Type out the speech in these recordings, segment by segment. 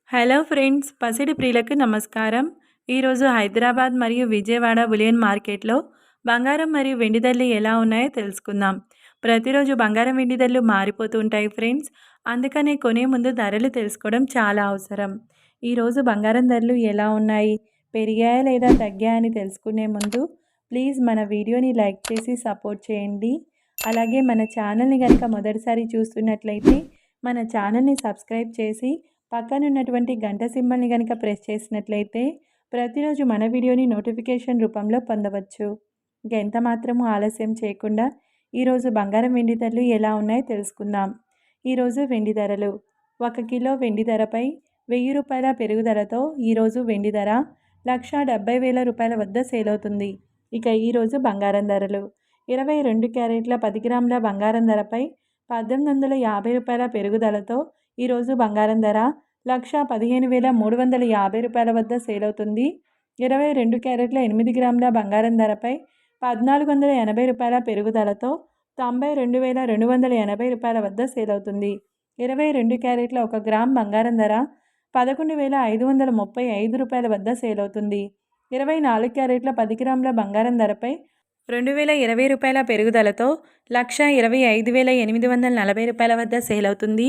Hello friends, పసిడి ప్రియులకు నమస్కారం. ఈరోజు హైదరాబాద్ మరియు విజయవాడ బులియన్ మార్కెట్లో బంగారం మరియు వెండి ధరలు ఎలా ఉన్నాయో తెలుసుకుందాం. ప్రతిరోజు బంగారం వెండి ధరలు మారిపోతూ ఉంటాయి ఫ్రెండ్స్. అందుకనే కొనే ముందు ధరలు తెలుసుకోవడం చాలా అవసరం. ఈరోజు బంగారం ధరలు ఎలా ఉన్నాయి, పెరిగాయా లేదా తగ్గాయా అని తెలుసుకునే ముందు ప్లీజ్ మన వీడియోని లైక్ చేసి సపోర్ట్ చేయండి. అలాగే మన ఛానల్ని కనుక మొదటిసారి చూస్తున్నట్లయితే మన ఛానల్ని సబ్స్క్రైబ్ చేసి పక్కనున్నటువంటి గంట సింబల్ని కనుక ప్రెస్ చేసినట్లయితే ప్రతిరోజు మన వీడియోని నోటిఫికేషన్ రూపంలో పొందవచ్చు. ఇంకా ఎంత మాత్రము ఆలస్యం చేయకుండా ఈరోజు బంగారం వెండి ధరలు ఎలా ఉన్నాయో తెలుసుకుందాం. ఈరోజు వెండి ధరలు 1 కిలో వెండి ధరపై 1000 రూపాయల పెరుగుదలతో ఈరోజు వెండి ధర 1,70,000 రూపాయల వద్ద సేల్ అవుతుంది. ఇక ఈరోజు బంగారం ధరలు 22 క్యారెట్ల 10 గ్రాముల బంగారం ధరపై 1,850 రూపాయల పెరుగుదలతో ఈరోజు బంగారం ధర 1,15,350 రూపాయల వద్ద సేల్ అవుతుంది. 22 క్యారెట్ల 8 గ్రాముల బంగారం ధరపై 1,480 రూపాయల పెరుగుదలతో 92,280 రూపాయల వద్ద సేల్ అవుతుంది. 22 క్యారెట్ల 1 గ్రామ్ బంగారం ధర 11,535 రూపాయల వద్ద సేల్ అవుతుంది. 24 క్యారెట్ల 10 గ్రాముల బంగారం ధరపై 2,020 రూపాయల పెరుగుదలతో 1,25,840 రూపాయల వద్ద సేల్ అవుతుంది.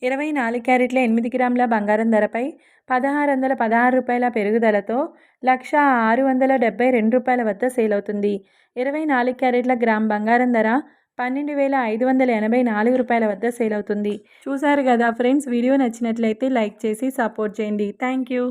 24 క్యారెట్ల 8 గ్రాముల బంగారం ధరపై 1,616 రూపాయల పెరుగుదలతో 1,672 రూపాయల వద్ద సేల్ అవుతుంది. 24 క్యారెట్ల గ్రామ్ బంగారం ధర 12,584 రూపాయల వద్ద సేల్ అవుతుంది. చూసారు కదా ఫ్రెండ్స్, వీడియో నచ్చినట్లయితే లైక్ చేసి సపోర్ట్ చేయండి. Thank you.